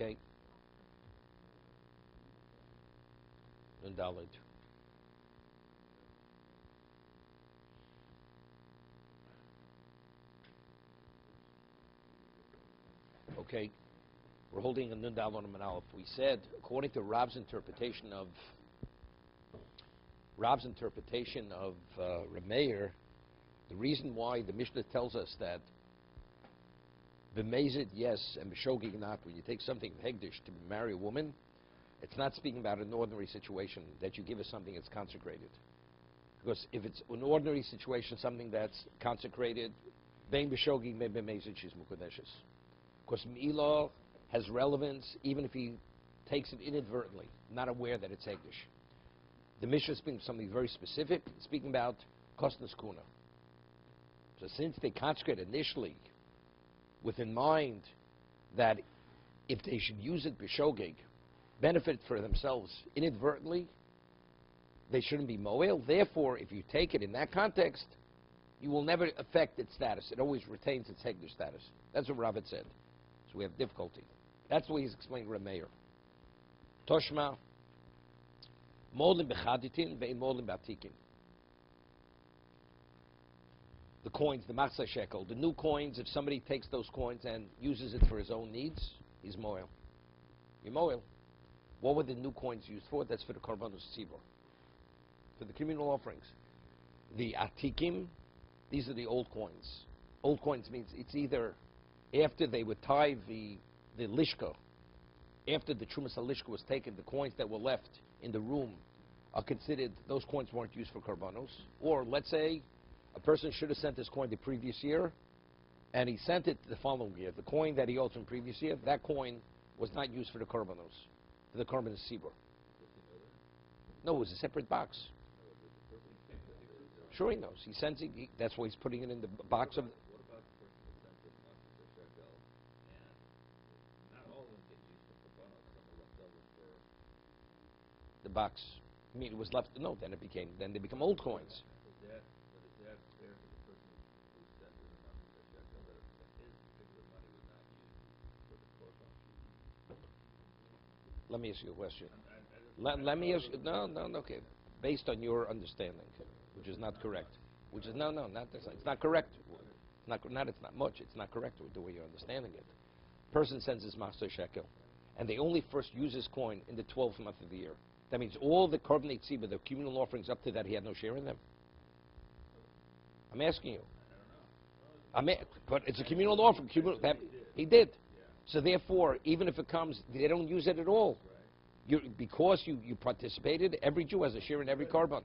Okay. Nun Daled. Okay. We're holding a Nun Daled on a Manalef. We said, according to Rab's interpretation of Rameir, the reason why the Mishnah tells us that b'mezid yes and b'shogig not, when you take something hegdish to marry a woman, it's not speaking about an ordinary situation that you give her something that's consecrated. Because if it's an ordinary situation, something that's consecrated, bein b'shogig me b'mezid she's mukadeshes. Because milah has relevance even if he takes it inadvertently, not aware that it's hegdish. The Mishnah is speaking of something very specific, speaking about kosnas kuna. So since they consecrate initially with in mind that if they should use it b'shogeg, benefit for themselves inadvertently, they shouldn't be moel. Therefore, if you take it in that context, you will never affect its status. It always retains its hegdish status. That's what Rav said. So we have difficulty. That's the way he's explaining Rameir. Toshma, molin b'chaditin ve'in molin b'atikin. The coins, the machzah shekel, the new coins, if somebody takes those coins and uses it for his own needs, he's moel. You're moel. What were the new coins used for? That's for the korbanos tzibor, for the communal offerings. The atikim, these are the old coins. Old coins means it's either after they would tie the lishka, after the trumas lishka was taken, the coins that were left in the room are considered, those coins weren't used for korbanos. Or let's say a person should have sent this coin the previous year, and he sent it the following year. The coin that he owed from previous year, that coin was not used for the korbanos, for the korbanos sibur. No, it was a separate box. Sure he knows. He sends it. That's why he's putting it in the box of. What about the person who sent in Machzor Shekel, and not all of them get used for korbanos, some are left over for the box? I mean, it was left. No, then they become old coins. Is that fair to the person who sent in the Machzor Shekel that his particular money was not used for the korban? Let me ask you a question. Let me ask you. No. Okay. Based on your understanding, which is not correct. Which is not this. It's not correct. It's not much. It's not correct with the way you're understanding it. Person sends his Machzor Shekel, and they only first use his coin in the 12th month of the year. That means all the korban tzibah, the communal offerings up to that, he had no share in them. I'm asking you. But it's a communal offering. He did. So therefore, even if it comes, they don't use it at all. Because you participated, every Jew has a share in every korban.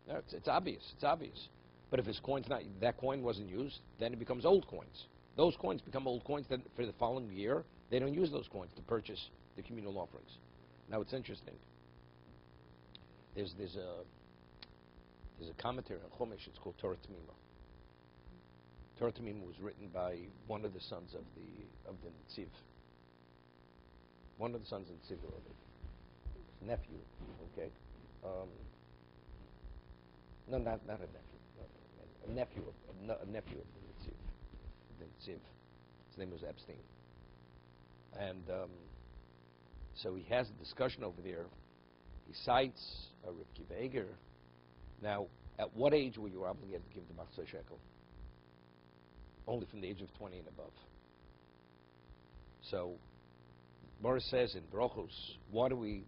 No, it's obvious. It's obvious. But if his coin's not, that coin wasn't used, then it becomes old coins. Those coins become old coins. Then for the following year, they don't use those coins to purchase the communal offerings. Now it's interesting. There's a commentary on Chumash. It's called Torah Tamima. Torah Tamima was written by one of the sons of the Netziv. One of the sons of the Netziv, his nephew. Okay. No, not a nephew. A nephew of the Netziv. The Netziv. His name was Epstein. And so he has a discussion over there. He cites Reb Kiva Eger. Now, at what age were you obligated to give the Machzor Shekel? Only from the age of 20 and above. So, Morris says in Brochus, why do we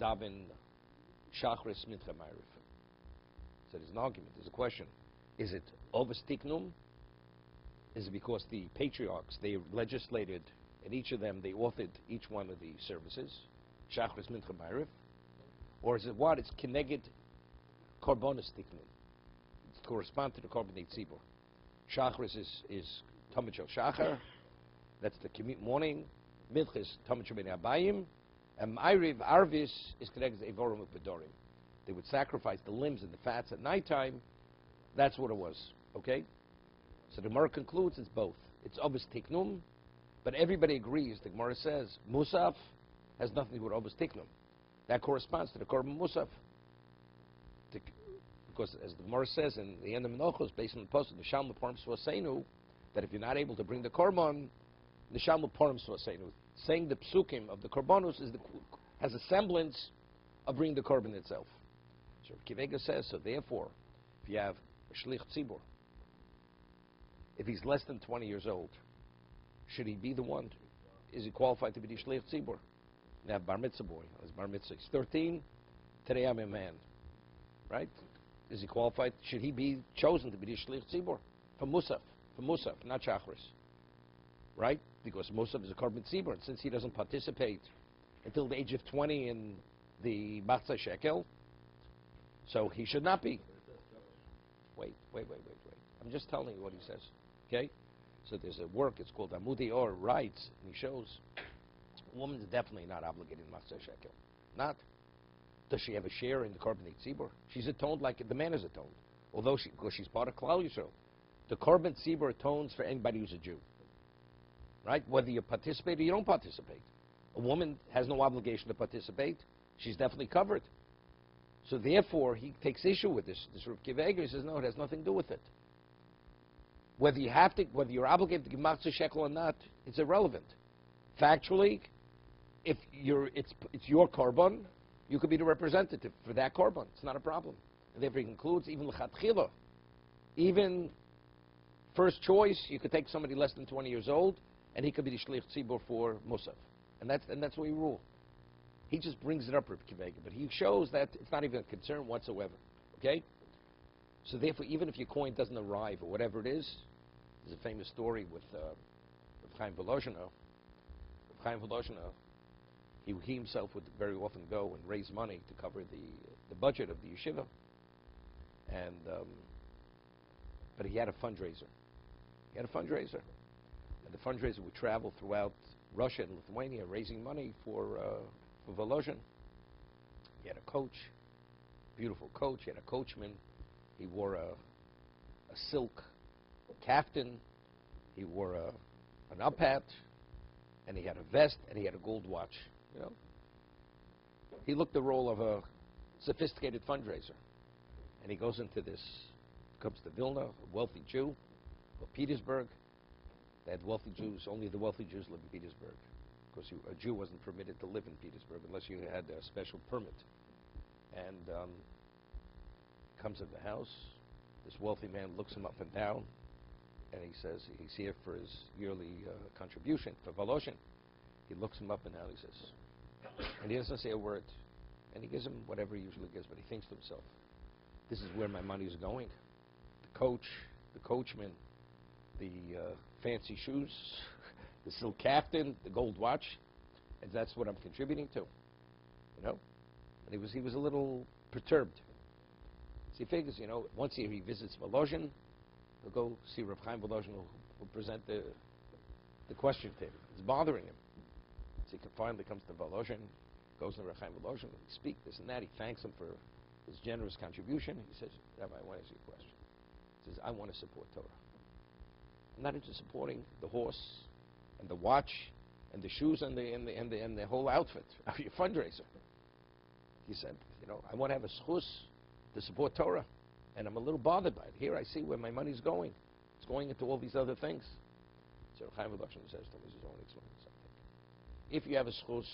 daven Shachris Mincha Ma'ariv? So there's an argument, there's a question. Is it Ovus Tiknum? Is it because the patriarchs, they legislated, and each of them, they authored each one of the services, Shachris Mincha Ma'ariv? Or is it what? It's Keneged Korbanos Tiknum. It corresponds to the Korbanei Tzibur. Shachris is Tamid Shel Shachar, that's the morning. Mincha is Tamid Shel Bnei Abayim, and Ma'ariv, Arvis, is Keneged Evorim U'Pedorim. They would sacrifice the limbs and the fats at nighttime. That's what it was. Okay? So the Gemara concludes it's both. It's Ovus Tiknum, but everybody agrees. The Gemara says Musaf has nothing to do with Ovus Tiknum. That corresponds to the Korban Musaf. Because as the Gemara says in the end of Menachos, based on the post of Nisham L'Porim Suaseinu, that if you're not able to bring the Korban, Nisham L'Porim Suaseinu, saying the psukim of the korbanos has a semblance of bringing the korban itself. So Kivega says, so therefore, if you have a shlich tzibur, if he's less than 20 years old, should he be the one? Is he qualified to be the shlich tzibur? They have bar mitzvah boy. His bar mitzvah. He's 13. Today I'm a man. Right? Is he qualified? Should he be chosen to be the shlich tzibur? For Musaf, not Shachris. Right? Because Musaf is a korban tzibur, and since he doesn't participate until the age of 20 in the Matzah Shekel, so he should not be. Wait. I'm just telling you what he says. Okay? So there's a work, it's called Amudi Or Writes, and he shows a woman is definitely not obligated in Matzah Shekel. Not. Does she have a share in the korban tzibur? She's atoned like the man is atoned. Although because she's part of Klal Yisrael. The korban tzibur atones for anybody who's a Jew. Right? Whether you participate or you don't participate. A woman has no obligation to participate. She's definitely covered. So therefore, he takes issue with this. This Rav Kiva Eger says, no, it has nothing to do with it. Whether you're obligated to give Matzah Shekel or not, it's irrelevant. Factually, if it's your korban, you could be the representative for that korban. It's not a problem. And therefore, he concludes, even l'chatchila, even first choice, you could take somebody less than 20 years old, and he could be the shlich tzibur for Musaf. And that's what we rule. He just brings it up, Rav Kiva Eger, but he shows that it's not even a concern whatsoever. Okay? So therefore, even if your coin doesn't arrive or whatever it is, there's a famous story with Chaim Volozhino. Chaim Volozhino, he himself would very often go and raise money to cover the budget of the yeshiva. And but he had a fundraiser. And the fundraiser would travel throughout Russia and Lithuania raising money for Volozhin. He had a coach, beautiful coach. He had a coachman. He wore a silk kaftan. He wore an up hat, and he had a vest, and he had a gold watch. You know, he looked the role of a sophisticated fundraiser. And he goes into this, comes to Vilna, a wealthy Jew, or Petersburg. They had wealthy Jews. Only the wealthy Jews lived in Petersburg, because a Jew wasn't permitted to live in Petersburg unless you had a special permit. And comes in the house. This wealthy man looks him up and down, and he says he's here for his yearly contribution for Volozhin. He looks him up and down. He says, and he doesn't say a word. And he gives him whatever he usually gives, but he thinks to himself, "This is where my money is going. The coach, the coachman, the fancy shoes, the silk kaftan, the gold watch, and that's what I'm contributing to." You know, and he was a little perturbed. So he figures, you know, once he visits Volozhin, he'll go see Rav Chaim Volozhin, who'll present the question to him. It's bothering him. So he finally comes to Volozhin, goes to Rav Chaim Volozhin, and speaks this and that. He thanks him for his generous contribution. He says, "Rabbi, I want to ask you a question." He says, "I want to support Torah. I'm not into supporting the horse and the watch and the shoes and the whole outfit of your fundraiser." He said, "You know, I want to have a schus to support Torah, and I'm a little bothered by it. Here I see where my money's going. It's going into all these other things." So Chaim Volozhin says to him, "This is only explaining something. If you have a schus,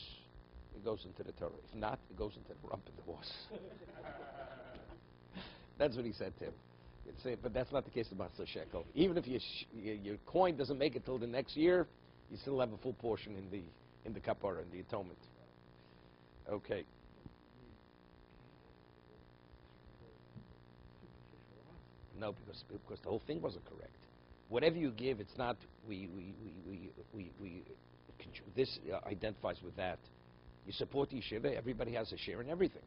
it goes into the Torah. If not, it goes into the rump of the horse." That's what he said to him. But that's not the case of Matzah Shekel. Even if your coin doesn't make it till the next year, you still have a full portion in the kapara, in the atonement. Okay. No, because the whole thing wasn't correct. Whatever you give, it's not. This identifies with that. You support the yeshiva. Everybody has a share in everything,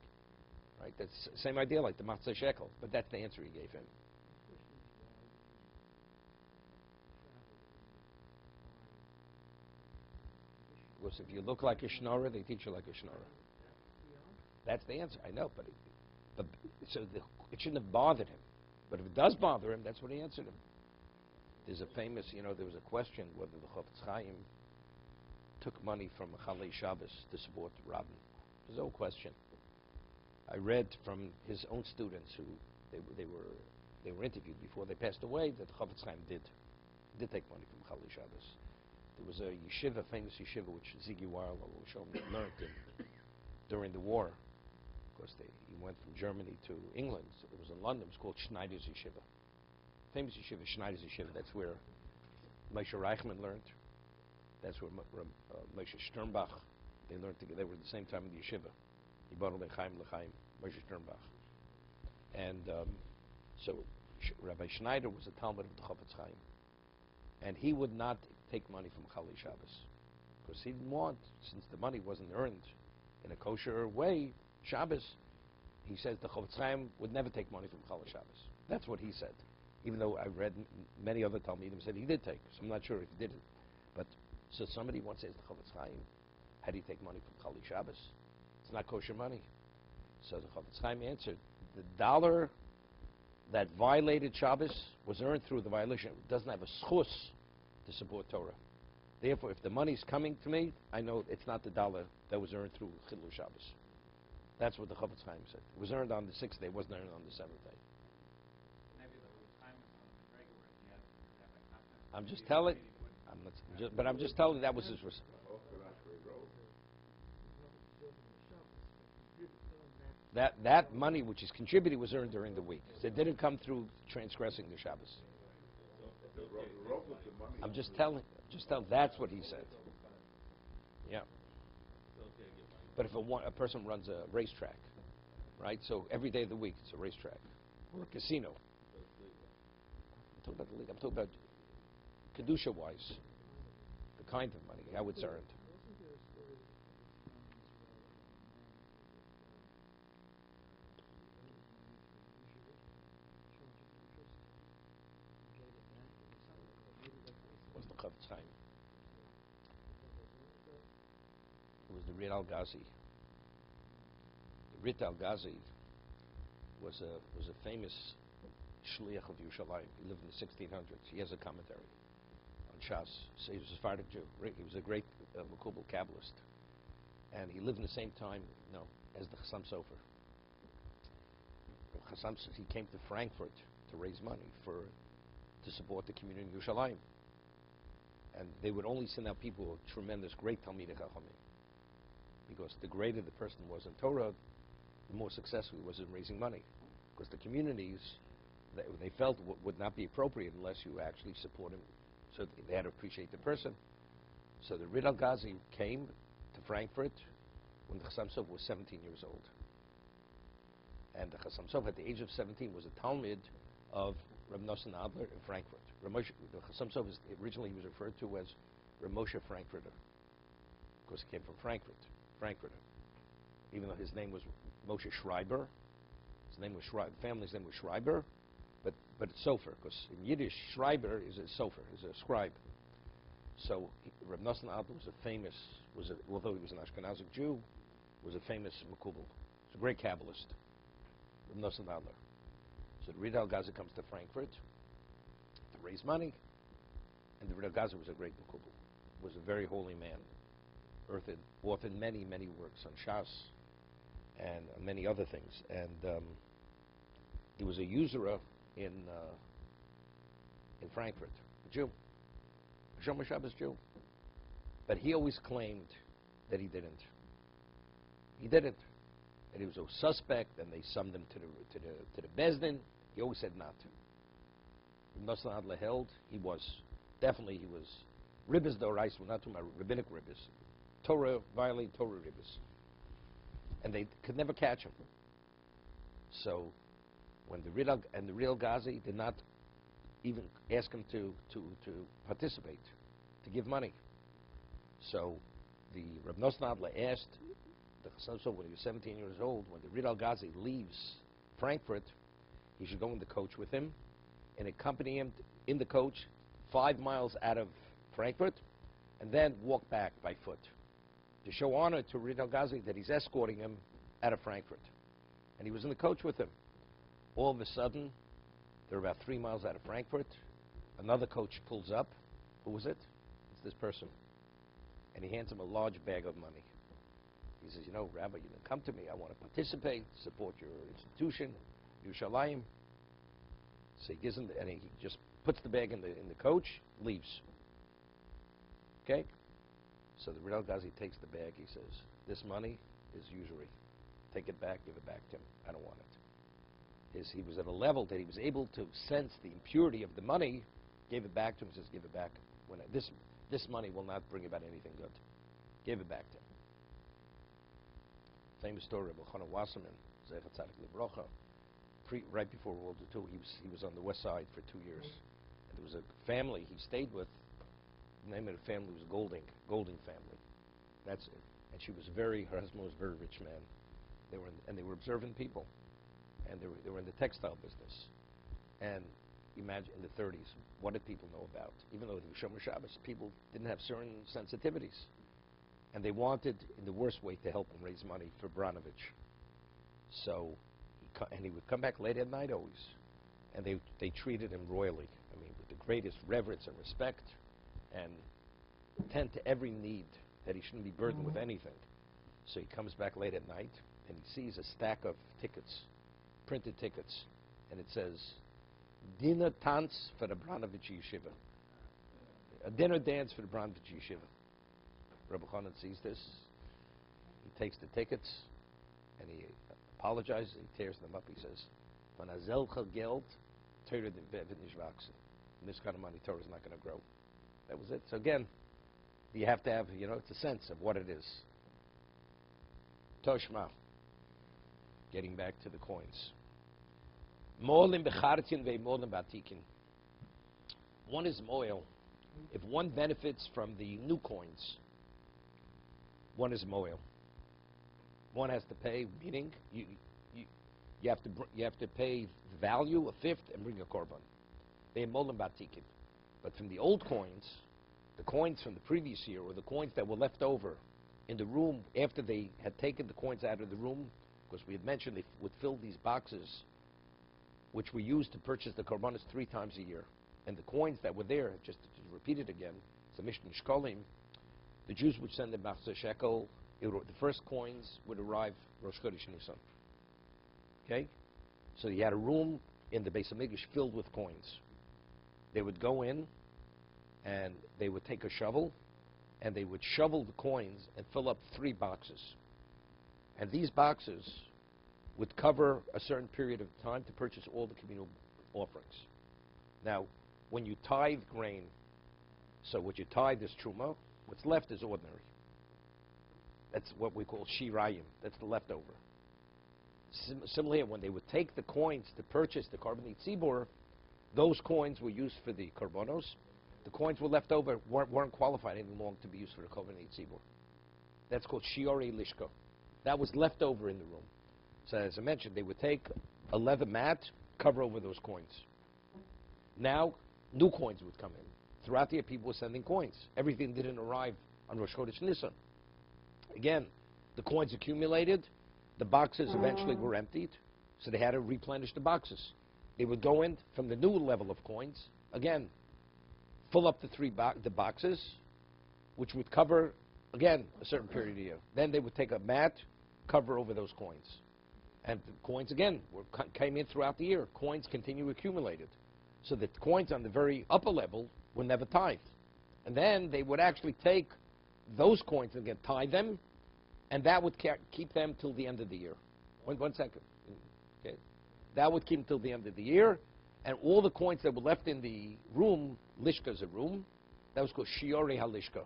right? That's the same idea like the Matzah Shekel. But that's the answer he gave him. Because if you look like a schnorrer, they teach you like a schnorrer. That's the answer. I know, but it shouldn't have bothered him. But if it does bother him, that's what he answered him. There's a famous, there was a question whether the Chofetz Chaim took money from Chalei Shabbos to support Rabin. There's no question. I read from his own students who they were interviewed before they passed away that Chofetz Chaim did take money from Chalei Shabbos. There was a yeshiva, famous yeshiva, which Ziggy Weil learned during the war. Of course, he went from Germany to England. So it was in London. It was called Schneider's Yeshiva. Famous yeshiva, Schneider's Yeshiva. That's where Moshe Reichman learned. That's where Moshe Sternbach, they learned together. They were at the same time in the yeshiva. Yibonu Lechaim Lechaim, Moshe Sternbach. And so Rabbi Schneider was a Talmud of the Chofetz Chaim. And he would not take money from Chali Shabbos. Because he didn't want, since the money wasn't earned in a kosher way, Shabbos, he says the Chofetz Chaim would never take money from Chali Shabbos. That's what he said. Even though I read many other Talmudim said he did take, so I'm not sure if he didn't. But so somebody once says the Chofetz Chaim, how do you take money from Chali Shabbos? It's not kosher money. So the Chofetz Chaim answered, the dollar that violated Shabbos was earned through the violation. It doesn't have a schus to support Torah. Therefore, if the money's coming to me, I know it's not the dollar that was earned through Chilul Shabbos. That's what the Chofetz Chaim said. It was earned on the 6th day. It wasn't earned on the 7th day. I'm just telling. I'm just telling you that was his response. That money which is contributed was earned during the week. So it didn't come through transgressing the Shabbos. I'm just telling. That's what he said. Yeah. But if a person runs a racetrack, right? So every day of the week it's a racetrack or a casino. I'm talking about the league. I'm talking about kiddushin-wise, the kind of money, how it's earned. Was the Chofetz Chaim? It was the Rit Al-Ghazi. The Rit Al-Ghazi was a famous shliach of Yerushalayim. He lived in the 1600s. He has a commentary on Shas. So he was a Sephardic Jew. He was a great Makubal Kabbalist. And he lived in the same time, as the Chassam Sofer. He came to Frankfurt to raise money to support the community in Yerushalayim. And they would only send out people with tremendous, great Talmidei Chachamim. Because the greater the person was in Torah, the more successful he was in raising money. Because the communities, they felt would not be appropriate unless you actually support him. So they had to appreciate the person. So the Rit Al-Ghazi came to Frankfurt when the Chassam Sofer was 17 years old. And the Chassam Sofer, at the age of 17, was a Talmud of Reb Nosson Adler in Frankfurt. The Chassam Sofer, originally he was referred to as Ramosha Frankfurter, because he came from Frankfurter. Even though his name was Moshe Schreiber, the family's name was Schreiber, but it's Sofer, because in Yiddish, Schreiber is a Sofer, is a scribe. So Reb Nosson Adler although he was an Ashkenazic Jew, was a famous Makubal. He was a great Kabbalist, Reb Nosson Adler. So the Rit Al-Ghazi comes to Frankfurt to raise money, and the Rit Al-Ghazi was a great Makubal, was a very holy man, authored many, many works on Shas and many other things. And he was a usurer in Frankfurt, a Jew, a Shomer Shabbos Jew. But he always claimed that he didn't. He didn't. And he was a suspect, and they summoned him to the Beis Din. He always said not to. Nosson Adler held he was ribbis d'oraisa. We're not talking about rabbinic ribbis. Torah, violating Torah ribbis. And they could never catch him. So when the Rit Al-Ghazi did not even ask him to participate, to give money. So the Reb Nosson Adler asked the Chassam Sofer when he was 17 years old, when the Rit Al-Ghazi leaves Frankfurt, he should go in the coach with him and accompany him in the coach 5 miles out of Frankfurt, and then walk back by foot to show honor to Rit Al-Ghazi that he's escorting him out of Frankfurt. And he was in the coach with him. All of a sudden, they're about 3 miles out of Frankfurt. Another coach pulls up. Who is it? It's this person. And he hands him a large bag of money. He says, Rabbi, you come to me. I want to participate, support your institution, Yerushalayim. So he gives him, and he just puts the bag in the coach, leaves. Okay? So the Real Ghazi takes the bag. He says, this money is usury. Take it back, give it back to him. I don't want it. He was at a level that he was able to sense the impurity of the money, gave it back to him, says, give it back. This money will not bring about anything good. Give it back to him. Famous story of Elchanan Wasserman, Zecher Tzadik Livrocha. Right before World War II, he was on the west side for 2 years. And there was a family he stayed with. The name of the family was Golding family. That's it. And her husband was a very rich man. They were observant people. And they were in the textile business. And imagine in the 30s, what did people know about? Even though it was Shomer Shabbos, people didn't have certain sensitivities. And they wanted, in the worst way, to help him raise money for Branovich. So, he would come back late at night always. And they treated him royally. I mean, with the greatest reverence and respect. And attend to every need, that he shouldn't be burdened with anything. So he comes back late at night, and he sees a stack of tickets, printed tickets. And it says, dinner dance for the Branovich Yeshiva. A dinner dance for the Branovich Yeshiva. Rabbi Chanan sees this. He takes the tickets, and he apologizes. He tears them up. He says, "Van azelcha geld, Torah wird nicht wachsen." And this kind of money, Torah is not going to grow. That was it. So again, you have to have, it's a sense of what it is. Toshma. Getting back to the coins. Molim bechartin ve'molim batikin. One is moil. If one benefits from the new coins, one is moil. One has to pay, meaning you have to pay the value, a fifth, and bring a korban. Ve'molim batikin. But from the old coins, the coins from the previous year, or the coins that were left over in the room after they had taken the coins out of the room, because we had mentioned they would fill these boxes, which we used to purchase the korbanos 3 times a year. And the coins that were there, just to repeat it again, it's a Mishnah Shkolim, the Jews would send them Machzor Shekel. The first coins would arrive Rosh Chodesh Nisan. Okay? So you had a room in the Beis HaMikdash filled with coins. They would go in, and they would take a shovel, and they would shovel the coins and fill up 3 boxes. And these boxes would cover a certain period of time to purchase all the communal offerings. Now, when you tithe grain, so what you tithe is truma, what's left is ordinary. That's what we call shirayim. That's the leftover. Similarly, when they would take the coins to purchase the korbanot tzibur, those coins were used for the korbanos. The coins were left over, weren't qualified any longer to be used for the korbanot tzibur. That's called shiori lishka. That was left over in the room. So as I mentioned, they would take a leather mat, cover over those coins. Now, new coins would come in. Throughout the year, people were sending coins. Everything didn't arrive on Rosh Chodesh Nisan. Again, the coins accumulated. The boxes eventually were emptied, so they had to replenish the boxes. They would go in from the new level of coins, again, fill up the boxes, which would cover, again, a certain period of the year. Then they would take a mat, cover over those coins. And the coins, again, came in throughout the year. Coins continue accumulated. So the coins on the very upper level were never tithed. And then they would actually take those coins and again tie them, and that would keep them till the end of the year. One second. Okay. That would keep them till the end of the year, and all the coins that were left in the room, lishka is a room, that was called shiori halishka.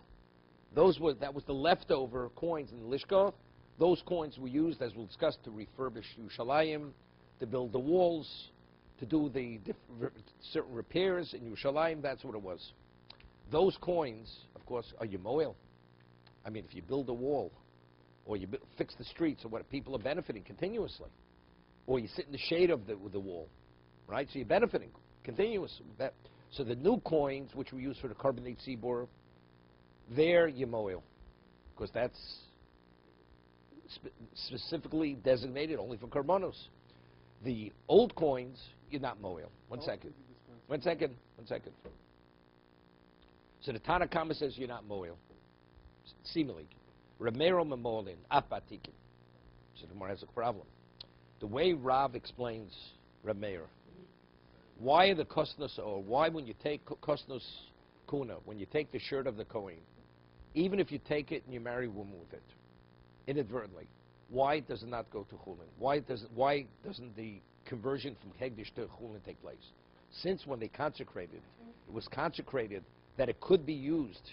That was the leftover coins in the lishka. Those coins were used, as we'll discuss, to refurbish Yerushalayim, to build the walls, to do the certain repairs in Yerushalayim. That's what it was. Those coins, of course, are Yemoel. I mean, if you build a wall, or you fix the streets, or what, people are benefiting continuously. Or you sit in the shade of the wall, right? So you're benefiting continuously. So the new coins, which we use for the korbanot tzibur, they're Yemoel, because that's specifically designated only for korbanos. The old coins, you're not moel. One second. So the Tanna Kama says you're not moel. Seemingly. Ramero memolin, apatikin. So the Gemara has a problem. The way Rav explains Rameir, why are the kosnos, or why when you take kosnos kuna, when you take the shirt of the Kohen, even if you take it and you marry a woman with it, inadvertently, why does it not go to chulin? Why doesn't the conversion from hegdish to chulin take place? Since when they consecrated, it was consecrated that it could be used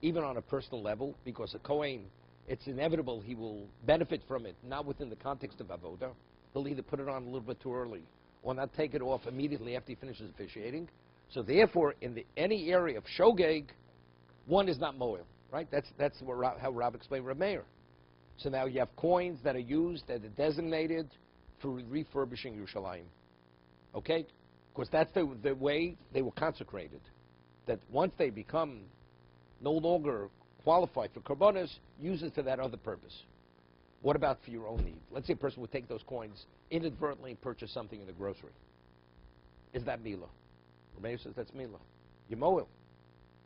even on a personal level, because a Kohen, it's inevitable he will benefit from it, not within the context of avoda. He'll either put it on a little bit too early or not take it off immediately after he finishes officiating. So therefore, in any area of shogeg, one is not moel, right? That's how Rab explained Reb Meir. So now you have coins that are used, that are designated for refurbishing Yerushalayim. Okay? Because that's the way they were consecrated. That once they become no longer qualified for korbanos, use it to that other purpose. What about for your own need? Let's say a person would take those coins inadvertently and purchase something in the grocery. Is that milah? Meir says that's milah. You moel.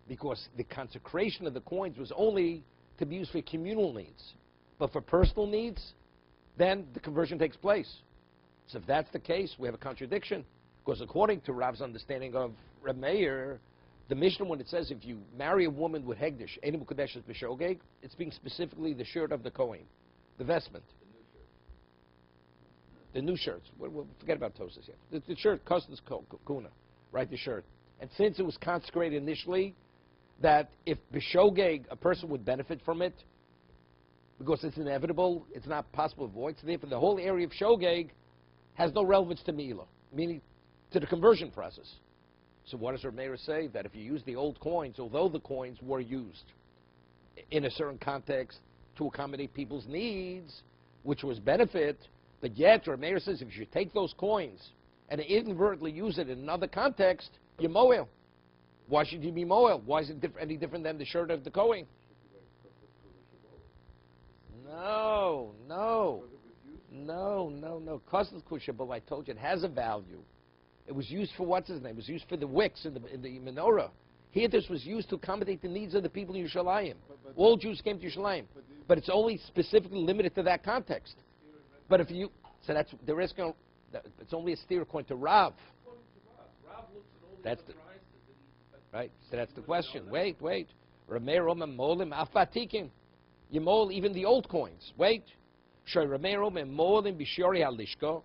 Because the consecration of the coins was only to be used for communal needs. But for personal needs, then the conversion takes place. So if that's the case, we have a contradiction. Because according to Rav's understanding of Reb Meir, the Mishnah, when it says if you marry a woman with hegdish, Enim Kodesh b'shogeg, it's being specifically the shirt of the Kohen, the vestment. The new shirts. We'll forget about Tosas yet. The shirt, Kostas Kuna, right, the shirt. And since it was consecrated initially, that if b'shogeg, a person would benefit from it, because it's inevitable, it's not possible to avoid, so therefore the whole area of shogeg has no relevance to Milah, meaning to the conversion process. So what does Reb Meir say? That if you use the old coins, although the coins were used in a certain context to accommodate people's needs, which was benefit, but yet Reb Meir says if you take those coins and inadvertently use it in another context, you're moel. Why should you be moel? Why is it any different than the shirt of the Kohen? No. Kostas kusha, but I told you it has a value. It was used for what's his name? It was used for the wicks in the menorah. Here, this was used to accommodate the needs of the people in Yerushalayim. All Jews came to Yerushalayim, but it's only specifically limited to that context. But if you, so that's the risk. It's only a steer according to Rav. That's the right. So that's the question. Wait. Rameir Omer Molim Afatikim. You mole even the old coins. Wait. Shoy Rameir Omer Molim Bishori Halishko.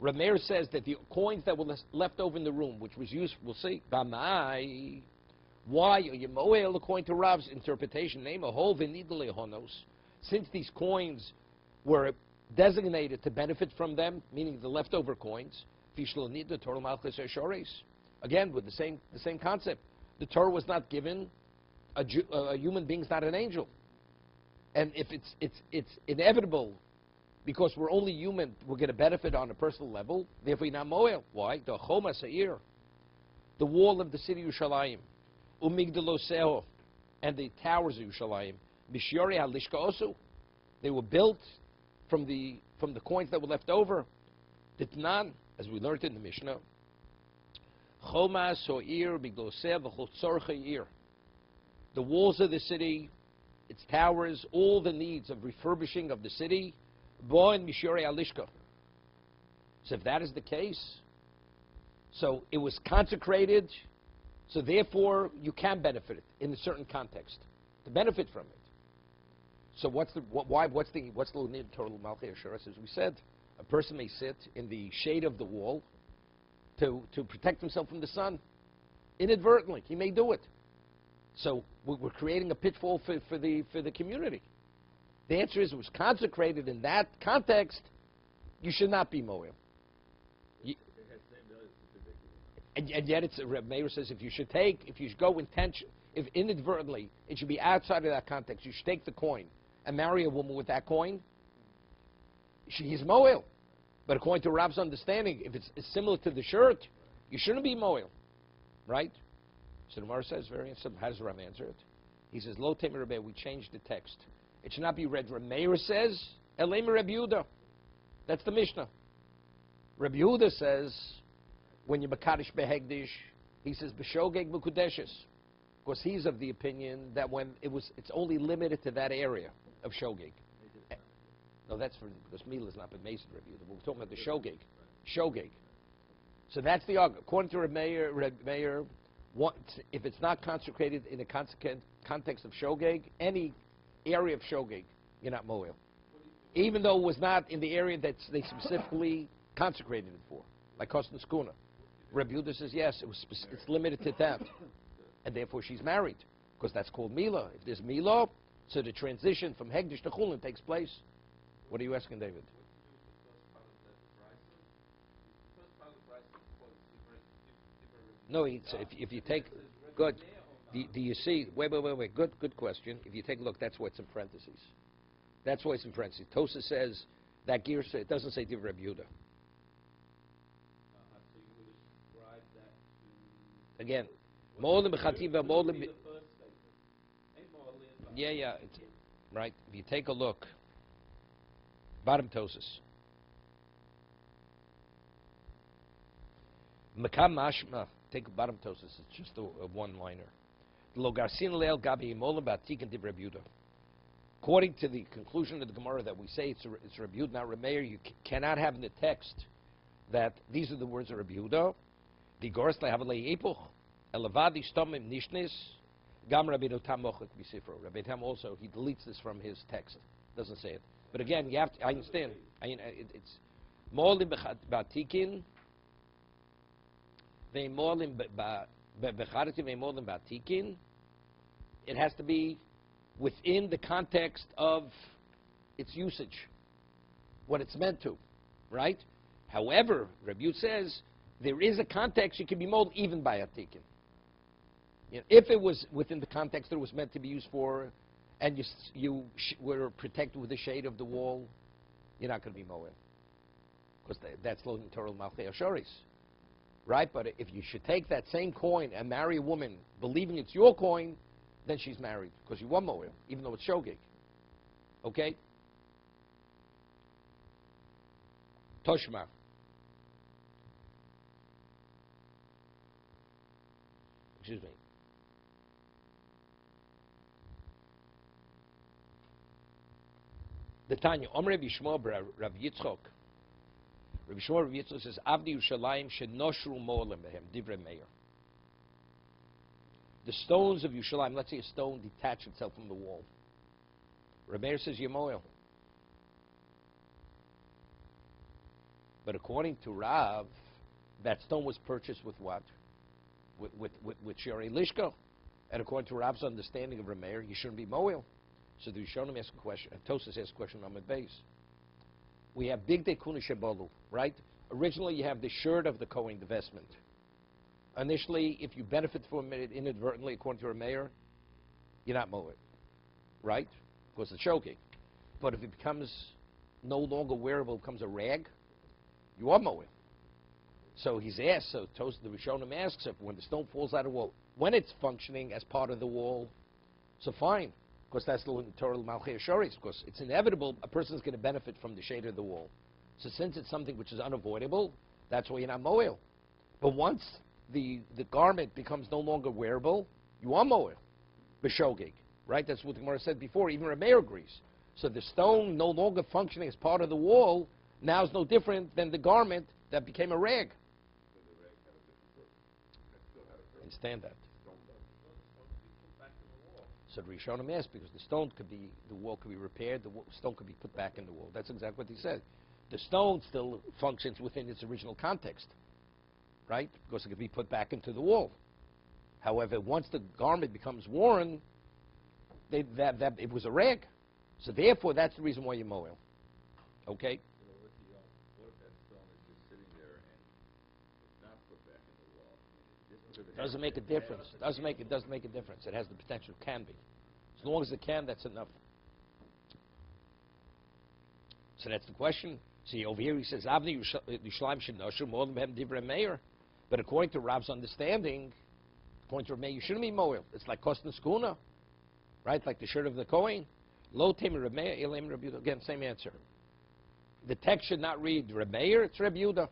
Rameir says that the coins that were left over in the room, which was used, we'll see. Bamai. Why are you moel according to Rav's interpretation? Name a whole venidle honos. Since these coins were designated to benefit from them, meaning the leftover coins, again with the same concept. The Torah was not given. A human being's not an angel, and if it's inevitable. Because we're only human, we're going to benefit on a personal level. Therefore, not moel. Why? The Choma Seir, the wall of the city of Yerushalayim, Umigdaloseo, and the towers of Yerushalayim, Mishyori Halishka Osu, they were built from the coins that were left over. Ditnan, as we learned in the Mishnah, Choma Soir Migdaloseo v'Chotzorcha. The walls of the city, its towers, all the needs of refurbishing of the city. So if that is the case, so it was consecrated, so therefore you can benefit it in a certain context to benefit from it. So what's the total malchei assuras? As we said, a person may sit in the shade of the wall to protect himself from the sun. Inadvertently, he may do it. So we're creating a pitfall for the community. The answer is it was consecrated in that context. You should not be moel. And yet, it's Reb Meir says if you should go intention, if inadvertently, it should be outside of that context. You should take the coin and marry a woman with that coin. He's moel. But according to Rab's understanding, if it's similar to the shirt, you shouldn't be moel, right? So the Gemara says very simple. How does Rab answer it? He says, "Lo temer Rebbe." We changed the text. It should not be read. Reb Meir says, "Elem Reb Yehuda." That's the Mishnah. Reb Yehuda says, when you mekadosh behegdish, he says b'shogeg b'kudeshes, because he's of the opinion that when it's only limited to that area of shogeg. No, that's because Mila has not been made Reb Yehuda. We're talking about the shogeg. Shogeg. So that's the argument. According to Reb Meir, if it's not consecrated in the context of shogeg, any area of shogeg, you're not moel. Even though it was not in the area that they specifically consecrated it for, like Kostan Skuna. Rabbi Yehuda says yes, it's limited to that, and therefore she's married, because that's called Mila. If there's Mila, so the transition from Hegdish to Chulin takes place. What are you asking, David? No, if you take, good, do you see, wait, good question. If you take a look, that's what's in parentheses. That's why it's in parentheses. Tosa says, that gear, it doesn't say Divrei Rabbi Yehuda. So you would ascribe that to... Again, Mo'olim b'chatiba, Mo'olim... Yeah, it's, right. If you take a look, bottom Tosis. Makam mashma, take a bottom Tosis, it's just a one-liner. Lo garsin le'el gabi Mo'olim b'atik and Divrei Rabbi Yehuda. According to the conclusion of the Gemara that we say it's Rabbi Yehuda, not Rameir, you cannot have in the text that these are the words of Rabbi Yehuda. The Goras le'havalei epuch, elavadi stomim nishnis, gam Rabbi Tam mochek b'sifro. Rabbi Tam also, he deletes this from his text. Doesn't say it. But again, you have to, I understand. It's mo'olim b'atikin, ve'mo'olim b'charatim, ve'mo'olim b'atikin. It has to be within the context of its usage, what it's meant to, right? However, Rabbi Yehuda says there is a context you can be molded even by atikin. If it was within the context that it was meant to be used for, and you were protected with the shade of the wall, you're not going to be moel, because that's lo Torah malchei ashoris, right? But if you should take that same coin and marry a woman believing it's your coin, then she's married, because you won moel, even though it's shogeg. Okay? Toshma. Excuse me. The Tanya, Omer Rabbi Shmuel Rav Yitzchok. Rabbi Shmuel Rav Yitzchok says, Avdi Yerushalayim shenoshru mo'olim behem, divrei meir. The stones of Yerushalayim, let's say a stone detached itself from the wall. Rabbi Meir says, Yemoel. But according to Rav, that stone was purchased with what? With Shirei Lishko. And according to Rav's understanding of Rabbi Meir, you shouldn't be Moel. So the Rishonim ask a question, and Tosas asks a question on the base. We have Big Dekuna Shebolu, right? Originally you have the shirt of the Kohen, the vestment. Initially, if you benefit from it inadvertently, according to Rabbi Meir, you're not Moel, right? Because it's choking. But if it becomes no longer wearable, it becomes a rag, you are Moel. So he's asked, so the Rishonim asks if when the stone falls out of the wall, when it's functioning as part of the wall, so fine, because that's the Torah Malchei Ashoris, because it's inevitable a person is going to benefit from the shade of the wall. So since it's something which is unavoidable, that's why you're not Moel. But once the garment becomes no longer wearable, you are Moel, b'shogeg, right? That's what the Gemara said before, even Rabbi Meir agrees. So the stone no longer functioning as part of the wall now is no different than the garment that became a rag. Understand that. So the Rishonim asked, because the wall could be repaired, the stone could be put back in the wall. That's exactly what he said. The stone still functions within its original context, right? Because it could be put back into the wall. However, once the garment becomes worn, that it was a rag. So therefore, that's the reason why you moel. Okay? What if that stone is just sitting there and it's not put back in the wall? Doesn't make a difference. Doesn't make a difference. It has the potential, can be. As long as it can, that's enough. So that's the question. See, over here he says, Avni Yushalayim Shenoshur more than Behem Divrei Meir. But according to Rav's understanding, according to Rav Meir, you shouldn't be moel. It's like Kostan Skuna, right? Like the shirt of the Kohen. Lo Temer Rav Meir, Elam Rav Yehuda. Again, same answer. The text should not read Rav Meir, it's Rav Yehuda.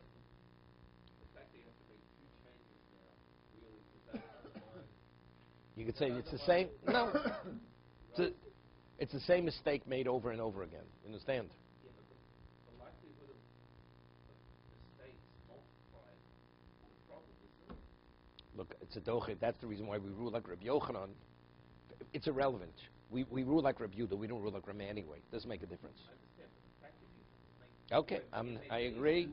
You could say it's the same. No. It's the same mistake made over and over again. You understand? Yeah, but the likelihood of mistakes multiplied is probably zero. Look, it's a doche. That's the reason why we rule like Rabbi Yochanan. It's irrelevant. We rule like Rabbi Yehuda. We don't rule like Rama anyway. It doesn't make a difference. Okay, I agree.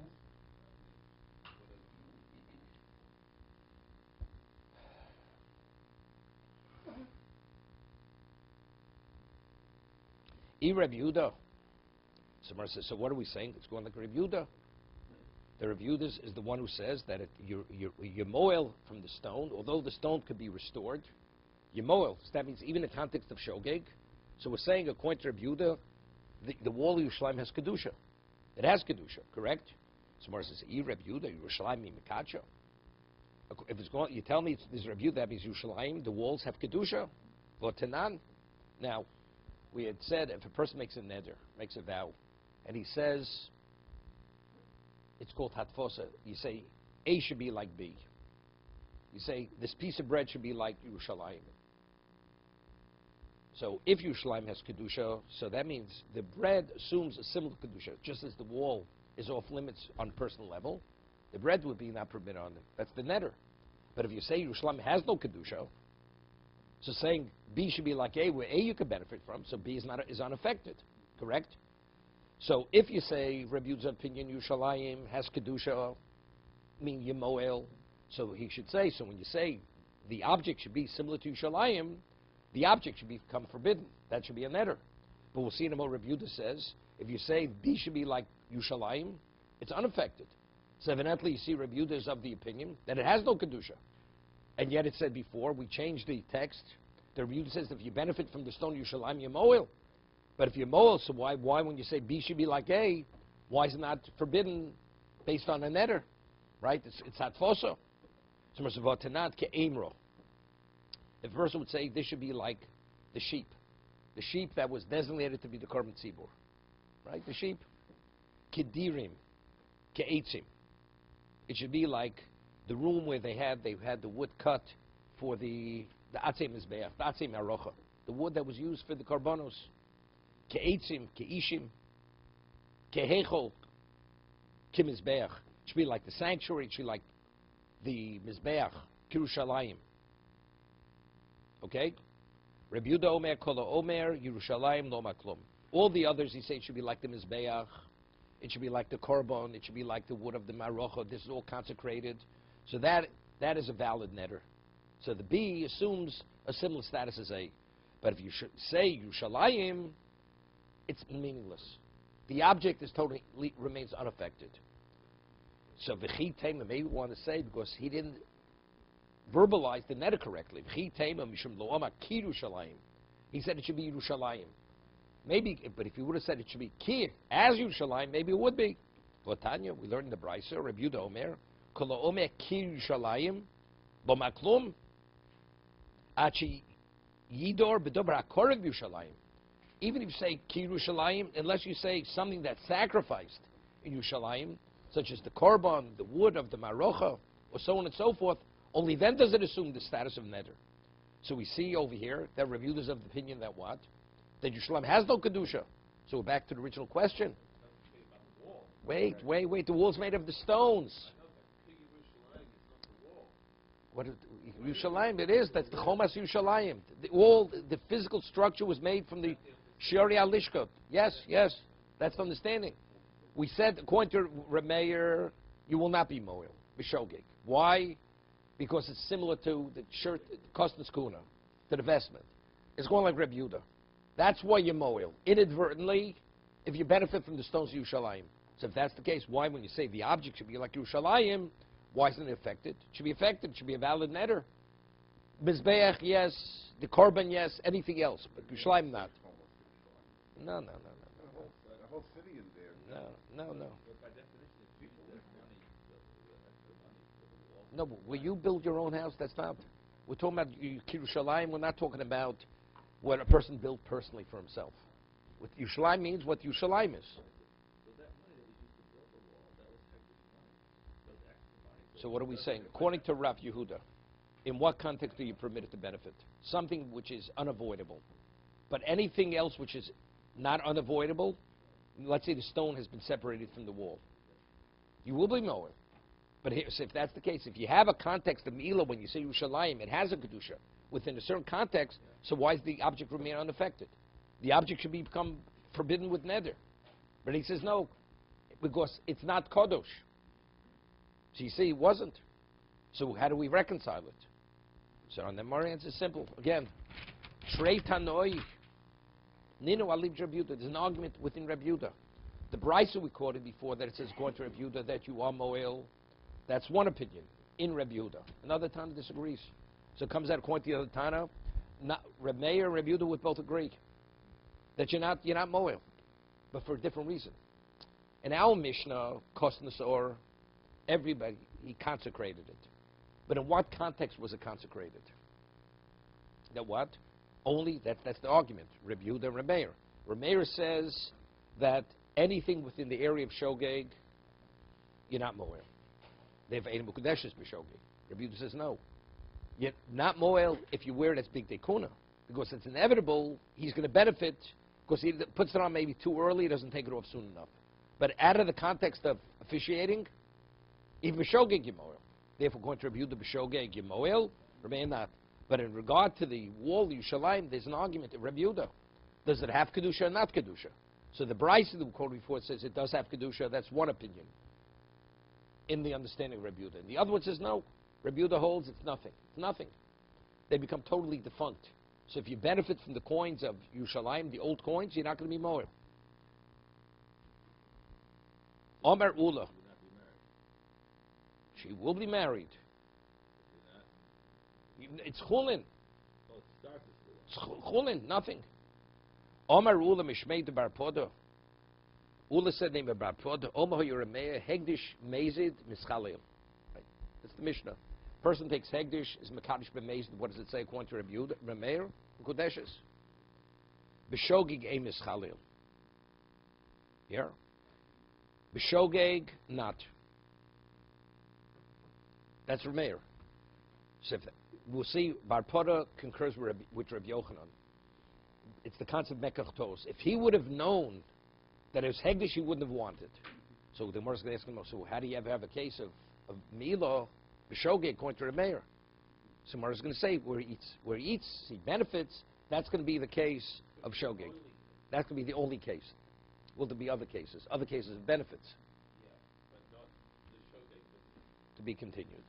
Rabbi Yehuda. Somebody says, so what are we saying? It's going like Rabbi Yehuda. The Rabbi Yehuda is the one who says that you moil from the stone, although the stone could be restored. You moil. So that means even in the context of shogeg. So we're saying, according to Rabbi Yehuda, the wall of Yerushalayim has kedusha. It has kedusha, correct? Somebody says, Rabbi Yehuda, Yerushalayim mikacha. If it's going, you tell me it's Rabbi Yehuda, that means Yerushalayim, the walls have kedusha. V'tanan. Now, we had said if a person makes a neder, makes a vow, and he says, it's called hatfosa. You say, A should be like B. You say, this piece of bread should be like Yerushalayim. So if Yerushalayim has kedusha, so that means the bread assumes a similar kedusha, just as the wall is off limits on personal level. The bread would be not permitted on them. That's the neder. But if you say Yerushalayim has no kedusha, so saying B should be like A, where A you could benefit from, so B is unaffected, correct? So if you say Rabbi Yehuda's opinion, Yerushalayim has kedusha, mean Yemoel, so he should say. So when you say the object should be similar to Yerushalayim, the object should become forbidden. That should be a neder. But we'll see in a moment. Rabbi Yehuda says if you say B should be like Yerushalayim, it's unaffected. So evidently, you see, Rabbi Yehuda is of the opinion that it has no kedusha. And yet it said before, we changed the text. The Rabbi Yehuda says if you benefit from the stone Yerushalayim, you're moel. But if you're moel, so why when you say B should be like A, why is it not forbidden based on a neder? Right? It's hatfosa. So if a person would say this should be like the sheep that was designated to be the korban tzibur, right? The sheep, kedirim, ke'etzim. It should be like the room where they had the wood cut for the atzei mizbeach, the atzei marocha, the wood that was used for the karbanos. Ke'etzim, ke'ishim, kehechol, kimizbeach. It should be like the sanctuary. It should be like the mizbeach, Yerushalayim. Okay? Rabbi Yehuda Omer, Kol Omer, Yerushalayim, Lo Maklum. All the others, he said, should be like the mizbeach. It should be like the korban. It should be like the wood of the marocha. This is all consecrated. So that is a valid neder. So the B assumes a similar status as A. But if you should say Yerushalayim, it's meaningless. The object is totally remains unaffected. So v'chi tema, maybe we want to say because he didn't verbalize the neder correctly. V'chi tema mishum lo amar ki Yerushalayim. He said it should be Yerushalayim. Maybe, but if he would have said it should be ki as Yerushalayim, maybe it would be. Well, Tanya, we learned in the Brisa, Rabbi Yehuda Omer, Kol Omer ki Yerushalayim, bo maklum, achi yidor b'dobar hakoreg Yerushalayim. Even if you say ki Yerushalayim, unless you say something that's sacrificed in Yerushalayim, such as the korban, the wood of the marocha, or so on and so forth, only then does it assume the status of neder. So we see over here that Rabbi Yehuda is of the opinion that what? That Yerushalayim has no kedusha. So we're back to the original question. Wait. The wall's made of the stones. What is Yerushalayim? It is. That's the Chomas Yerushalayim. The physical structure was made from the Shiori Alishkot. Yes. That's the understanding. We said, according to Rameir, you will not be moil, b'shogeg. Why? Because it's similar to the shirt, Kostas Kuna, to the vestment. It's going like Reb Yehuda. That's why you're moil. Inadvertently, if you benefit from the stones of Yerushalayim. So if that's the case, why when you say the object should be like Yerushalayim, why isn't it affected? It should be affected. It should be a valid neder. Mizbeach, yes. The korban, yes. Anything else. But Yerushalayim, not. No. The whole city in there. No. But by definition, if people there's money, extra money for the wall. No, but will you build your own house? That's not. We're talking about Yerushalayim. We're not talking about what a person built personally for himself. What Yerushalayim means what Yerushalayim is. So that money that was used to build the wall, that was extra money. That was extra money. So what are we saying? According to Rav Yehuda, in what context are you permitted to benefit? Something which is unavoidable. But anything else which is not unavoidable, let's say the stone has been separated from the wall. You will be moed. But here, so if that's the case, if you have a context of Meila when you say Yerushalayim, it has a kedusha within a certain context. So why does the object remain unaffected? The object should become forbidden with neder. But he says no, because it's not kadosh. So you see, it wasn't. So how do we reconcile it? So on the Gemara answer is simple. Again, Trei Tanoi, Nino Alib Rabbi Yehuda. There's an argument within Rabbi Yehuda. The brisa we quoted before that it says going to Rabbi Yehuda that you are moel. That's one opinion in Rabbi Yehuda. Another Tana disagrees. So it comes out according to the other Tana. Reb Meir and Rabbi Yehuda would both agree that you're not moel, but for a different reason. In our Mishnah, Kosnas or everybody, he consecrated it. But in what context was it consecrated? That what? Only, that's the argument. Reb Yehuda and Reb Meir. Reb Meir says that anything within the area of Shogeg, you're not moel. They have Eidim Ukudeshes b'Shogeg. Reb Yehuda says no. You're not moel if you wear it as big dekuna, because it's inevitable he's going to benefit because he puts it on maybe too early, he doesn't take it off soon enough. But out of the context of officiating, even b'Shogeg you're moel. Therefore, going to Reb Yehuda b'Shogeg you're moel, remain not. But in regard to the wall, Yerushalayim, there's an argument in Reb Yehuda. Does it have kedusha or not kedusha? So the brisa that we quoted before says it does have kedusha. That's one opinion in the understanding of Reb Yehuda. And the other one says no. Reb Yehuda holds it's nothing. It's nothing. They become totally defunct. So if you benefit from the coins of Yerushalayim, the old coins, you're not going to be moel. Omer Ula. She will be married. It's chulin. It's chulin, nothing. Omar Ula Mishmei de Bar Poda. Ula said name of Bar Poda. Omar Yeremeh Hegdish Mezid Mischalil. That's the Mishnah. Person takes Hegdish is Mekadosh b'Mezid. What does it say according to Rabbi Yehuda? Remeir Kodeshes. B'Shogeg a Mischalil. Yeah. B'Shogeg not. That's Remeir. So we'll see, Bar Poda concurs with Rabbi Yochanan. It's the concept of Mekach Tos. If he would have known that it was Hegdish, he wouldn't have wanted. So the Gemara is going to ask him, so how do you ever have a case of Mila, B'Shogeg, according to Rabbi Meir? So the Gemara is going to say, where he eats, he benefits, that's going to be the case of Shogeg. That's going to be the only case. Will there be other cases? Other cases of benefits? Yeah, but not the Shogeg. To be continued.